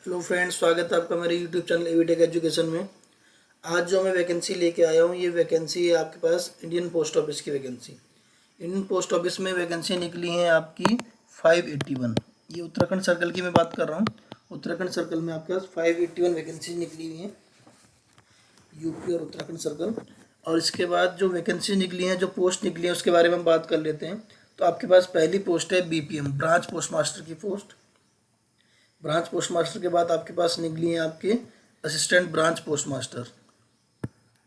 Hello friends, स्वागत है आपका मेरे यूट्यूब चैनल एवीटेक एजुकेशन में। आज जो मैं वैकेंसी लेके आया हूँ, ये वैकेंसी है आपके पास इंडियन पोस्ट ऑफिस की वैकेंसी। इंडियन पोस्ट ऑफिस में वैकेंसी निकली है आपकी 581। ये उत्तराखंड सर्कल की मैं बात कर रहा हूँ। उत्तराखंड सर्कल में आपके पास 581 वैकेंसी निकली हुई है, यूपी और उत्तराखंड सर्कल। और इसके बाद जो वैकेंसी निकली है, जो पोस्ट निकली है, उसके बारे में हम बात कर लेते हैं। तो आपके पास पहली पोस्ट है बीपीएम, ब्रांच पोस्ट मास्टर की पोस्ट। ब्रांच पोस्ट मास्टर के बाद आपके पास निकली है आपके assistant branch post master,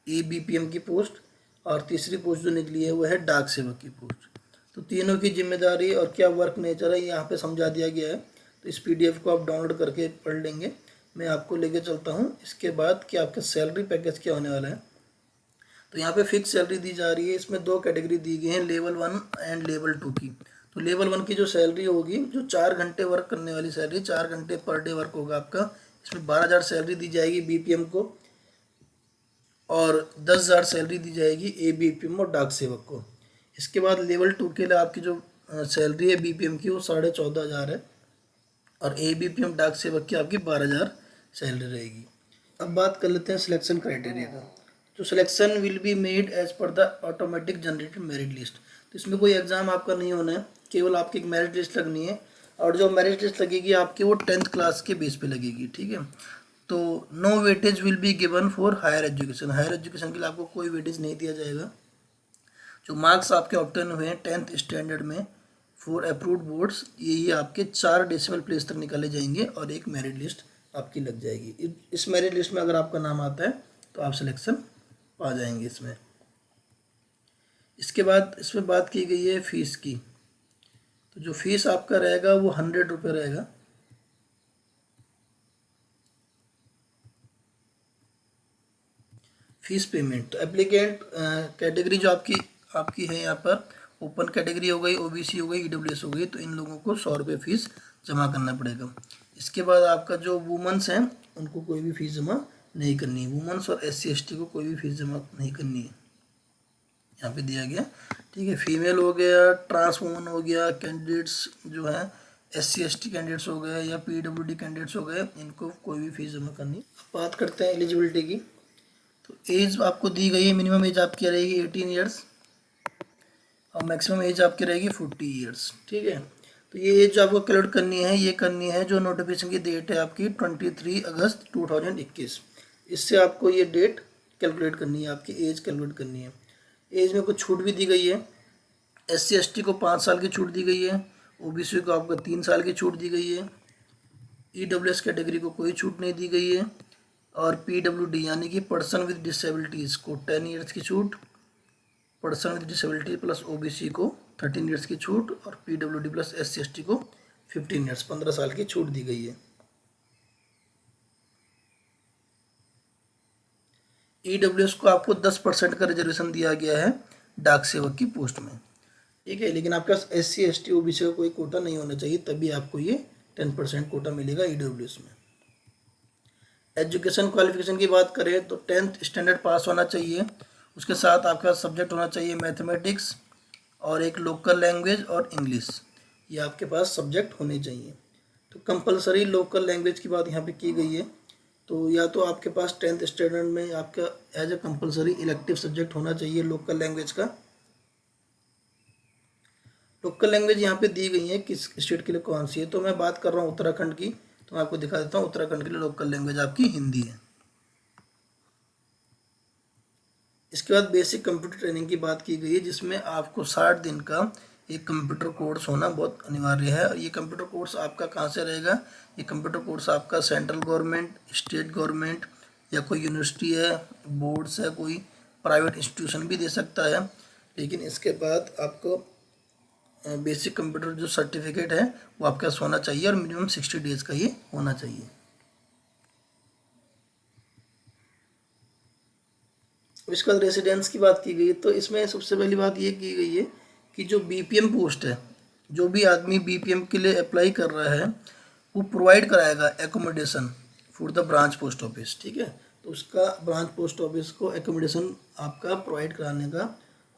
ABPM की पोस्ट। और तीसरी पोस्ट जो निकली है वो है डाक सेवक की पोस्ट। तो तीनों की जिम्मेदारी और क्या वर्क नेचर है यहाँ पे समझा दिया गया है। तो इस PDF को आप डाउनलोड करके पढ़ लेंगे। मैं आपको लेके चलता हूँ इसके बाद कि आपका सैलरी पैकेज क्या होने वाला है। तो यहाँ पे फिक्स सैलरी दी जा रही है। इसमें दो कैटेगरी दी गई हैं, लेवल 1 एंड लेवल 2 की। तो लेवल 1 की जो सैलरी होगी, जो 4 घंटे वर्क करने वाली सैलरी, 4 घंटे पर डे वर्क होगा आपका, इसमें 12,000 सैलरी दी जाएगी BPM को, और 10,000 सैलरी दी जाएगी ABPM और डाक सेवक को। इसके बाद लेवल 2 के लिए आपकी जो सैलरी है BPM की, वो 14,500 है, और ABPM डाक सेवक की आपकी 12,000 सैलरी रहेगी। अब बात कर लेते हैं सिलेक्शन क्राइटेरिया का। तो selection will be made as per the automatic generated merit list. तो इसमें कोई एग्जाम आपका नहीं होना है, केवल आपकी एक मेरिट लिस्ट लगनी है। और जो मेरिट लिस्ट लगेगी आपकी, वो 10th क्लास के बेस पे लगेगी, ठीक है। तो no weightage will be given for higher education. Higher education के लिए आपको कोई वेटेज नहीं दिया जाएगा। जो मार्क्स आपके ऑब्टेन हुए हैं 10th स्टैंडर्ड में फॉर अप्रूव्ड बोर्ड्स, यही आपके 4 डेसिमल प्लेस तक निकाले जाएंगे और एक मेरिट लिस्ट आपकी लग जाएगी। इस मेरिट लिस्ट में अगर आपका नाम आता है तो आप सिलेक्शन पा जाएंगे इसमें। इसके बाद इसमें बात की गई है फीस की। तो जो फीस आपका रहेगा वो 100 रुपये रहेगा। फीस पेमेंट, तो एप्लीकेंट कैटेगरी जो आपकी है यहाँ पर, ओपन कैटेगरी हो गई, OBC हो गई, EWS हो गई, तो इन लोगों को 100 रुपये फीस जमा करना पड़ेगा। इसके बाद आपका जो वुमेंस हैं, उनको कोई भी फीस जमा नहीं करनी है। वुमेंस और SC ST को कोई भी फीस जमा नहीं करनी है, यहाँ पे दिया गया, ठीक है। फीमेल हो गया, ट्रांस वुमन हो गया, कैंडिडेट्स जो हैं SC ST कैंडिडेट्स हो गए या PWD कैंडिडेट्स हो गए, इनको कोई भी फीस जमा करनी। बात करते हैं एलिजिबिलिटी की। तो एज आपको दी गई है, मिनिमम एज आपकी रहेगी 18 ईयर्स और मैक्सिमम एज आपकी रहेगी 40 ईयर्स, ठीक है। तो ये एज आपको कैलकुलेट करनी है, ये करनी है जो नोटिफिकेशन की डेट है आपकी 23 अगस्त 2021। इससे आपको ये डेट कैलकुलेट करनी है, आपकी एज कैलकुलेट करनी है। एज में कुछ छूट भी दी गई है। SC ST को 5 साल की छूट दी गई है, OBC को आपको 3 साल की छूट दी गई है, EWS कैटेगरी को कोई छूट नहीं दी गई है, और PWD यानी कि पर्सन विद डिसेबिलिटीज़ को 10 ईयर्स की छूट, person with disability plus OBC को 13 ईयर्स की छूट, और PWD प्लस SC ST को 15 ईयर्स 15 साल की छूट दी गई है। EWS को आपको 10% का रिजर्वेशन दिया गया है डाक सेवक की पोस्ट में, ठीक है। लेकिन आपके पास SC ST OBC का कोई कोटा नहीं होना चाहिए, तभी आपको ये 10% कोटा मिलेगा EWS में। एजुकेशन क्वालिफिकेशन की बात करें तो 10th स्टैंडर्ड पास होना चाहिए। उसके साथ आपके पास सब्जेक्ट होना चाहिए मैथमेटिक्स और एक लोकल लैंग्वेज और इंग्लिश, ये आपके पास सब्जेक्ट होने चाहिए। तो कंपलसरी लोकल लैंग्वेज की बात यहाँ पे की गई है। तो या तो आपके पास 10th स्टैंडर्ड में आपका as a compulsory elective subject होना चाहिए लोकल लैंग्वेज का। लोकल लैंग्वेज यहाँ पे दी गई है किस स्टेट के लिए कौन सी है, तो मैं बात कर रहा हूँ उत्तराखंड की। तो मैं आपको दिखा देता हूँ, उत्तराखंड के लिए लोकल लैंग्वेज आपकी हिंदी है। इसके बाद बेसिक कंप्यूटर ट्रेनिंग की बात की गई है, जिसमें आपको 60 दिन का एक कंप्यूटर कोर्स होना बहुत अनिवार्य है। और ये कंप्यूटर कोर्स आपका कहाँ से रहेगा, ये कंप्यूटर कोर्स आपका सेंट्रल गवर्नमेंट, स्टेट गवर्नमेंट या कोई यूनिवर्सिटी है, बोर्ड्स है, कोई प्राइवेट इंस्टीट्यूशन भी दे सकता है। लेकिन इसके बाद आपको बेसिक कंप्यूटर जो सर्टिफिकेट है वो आपके पास होना चाहिए, और मिनिमम 60 डेज का ये होना चाहिए। इसके बाद रेसिडेंस की बात की गई, तो इसमें सबसे पहली बात ये की गई है कि जो BPM पोस्ट है, जो भी आदमी BPM के लिए अप्लाई कर रहा है, वो प्रोवाइड कराएगा accommodation for the branch post office, ठीक है। तो उसका ब्रांच पोस्ट ऑफिस को एकोमोडेशन आपका प्रोवाइड कराने का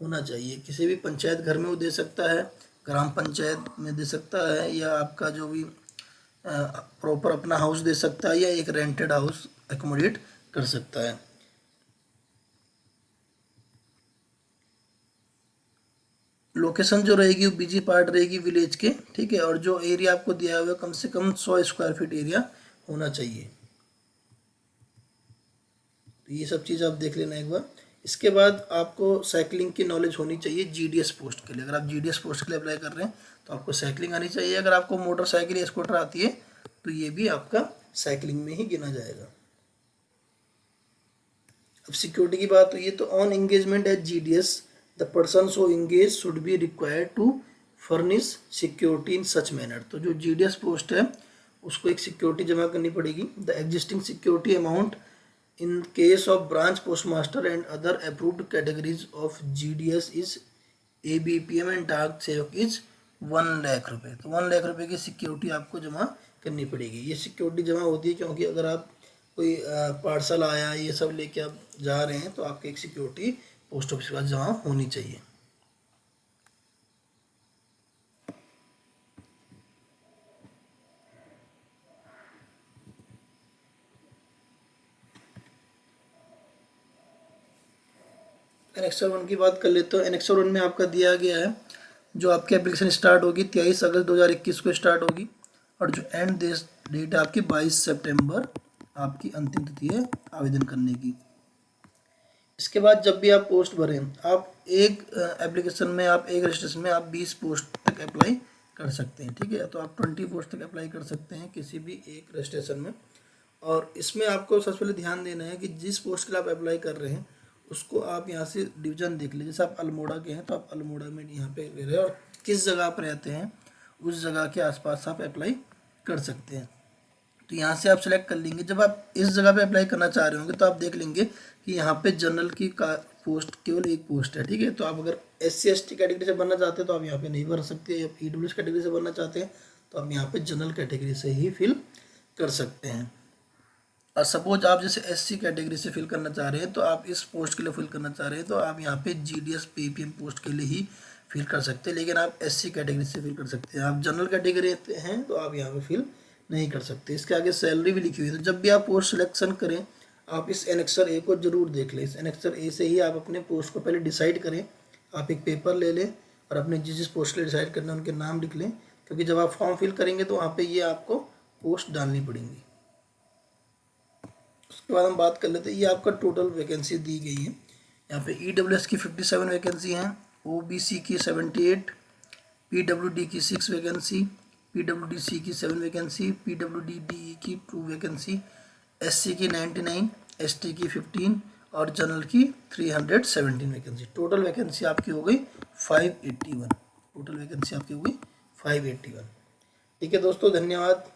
होना चाहिए। किसी भी पंचायत घर में वो दे सकता है, ग्राम पंचायत में दे सकता है, या आपका जो भी प्रॉपर अपना हाउस दे सकता है या एक रेंटेड हाउस एकोमोडेट कर सकता है। लोकेशन जो रहेगी वो बिजी पार्ट रहेगी विलेज के, ठीक है, और जो एरिया आपको दिया हुआ है कम से कम 100 स्क्वायर फीट एरिया होना चाहिए। तो ये सब चीज़ आप देख लेना एक बार। इसके बाद आपको साइकिलिंग की नॉलेज होनी चाहिए जीडीएस पोस्ट के लिए। अगर आप जीडीएस पोस्ट के लिए अप्लाई कर रहे हैं तो आपको साइकिलिंग आनी चाहिए। अगर आपको मोटरसाइकिल या स्कूटर आती है तो ये भी आपका साइकिलिंग में ही गिना जाएगा। अब सिक्योरिटी की बात हुई है तो on engagement as GDS the person so engaged should be required to furnish security in such manner. तो जो जीडीएस पोस्ट है उसको एक सिक्योरिटी जमा करनी पड़ेगी। The existing security amount in case of branch postmaster and other approved categories of GDS is ABPM and डाक सेवक इज 1 लाख रुपए। तो 1 लाख रुपए की सिक्योरिटी आपको जमा करनी पड़ेगी। ये सिक्योरिटी जमा होती है क्योंकि अगर आप कोई पार्सल आया ये सब लेके आप जा रहे हैं तो आपकी एक सिक्योरिटी पोस्ट ऑफिस के पास जमा होनी चाहिए। एनेक्सर 1 की बात कर लेते तो एनेक्सर 1 में आपका दिया गया है जो आपकी एप्लीकेशन स्टार्ट होगी 23 अगस्त 2021 को स्टार्ट होगी और जो एंड डेट है आपकी 22 सितंबर आपकी अंतिम तिथि है आवेदन करने की। इसके बाद जब भी आप पोस्ट भरें आप एक एप्लीकेशन में आप एक रजिस्ट्रेशन में आप 20 पोस्ट तक अप्लाई कर सकते हैं, ठीक है। तो आप 20 पोस्ट तक अप्लाई कर सकते हैं किसी भी एक रजिस्ट्रेशन में। और इसमें आपको सबसे पहले ध्यान देना है कि जिस पोस्ट के लिए आप अप्लाई कर रहे हैं उसको आप यहाँ से डिवीज़न देख लीजिए। जैसे आप अल्मोड़ा के हैं तो आप अल्मोड़ा में यहाँ पे ले रहे हैं और किस जगह आप रहते हैं उस जगह के आसपास आप अप्लाई कर सकते हैं। तो यहाँ से आप सेलेक्ट कर लेंगे। जब आप इस जगह पे अप्लाई करना चाह रहे होंगे तो आप देख लेंगे कि यहाँ पे जनरल की का पोस्ट केवल एक पोस्ट है, ठीक है। तो आप अगर SC/ST कैटेगरी से बनना चाहते हैं तो आप यहाँ पे नहीं भर सकते, या EWS कैटेगरी से बनना चाहते हैं तो आप यहाँ पे जनरल कैटेगरी से ही फिल कर सकते हैं। और सपोज आप जैसे SC कैटेगरी से फिल करना चाह रहे हैं तो आप इस पोस्ट के लिए फिल करना चाह रहे हैं तो आप यहाँ पे GDS PPM पोस्ट के लिए ही फिल कर सकते हैं, लेकिन आप SC कैटेगरी से फिल कर सकते हैं। आप जनरल कैटेगरी हैं तो आप यहाँ पे फिल नहीं कर सकते। इसके आगे सैलरी भी लिखी हुई है। तो जब भी आप पोस्ट सिलेक्शन करें आप इस एनेक्सर A को जरूर देख लें। इस एनेक्सर A से ही आप अपने पोस्ट को पहले डिसाइड करें। आप एक पेपर ले लें और अपने जिस पोस्ट के लिए डिसाइड करना है उनके नाम लिख लें, क्योंकि जब आप फॉर्म फिल करेंगे तो वहाँ पे ये आपको पोस्ट डालनी पड़ेंगी। उसके बाद हम बात कर लेते हैं ये आपका टोटल वैकेंसी दी गई है। यहाँ पे EWS की 57 वैकेंसी हैं, OBC की 78, PWD की 6 वैकेंसी, PWDC की 7 वैकेंसी, PWDDE की 2 वैकेंसी, SC की 99, ST की 15 और जनरल की 317 वैकेंसी। टोटल वैकेंसी आपकी हो गई 581। टोटल वैकेंसी आपकी हो गई 581। ठीक है दोस्तों, धन्यवाद।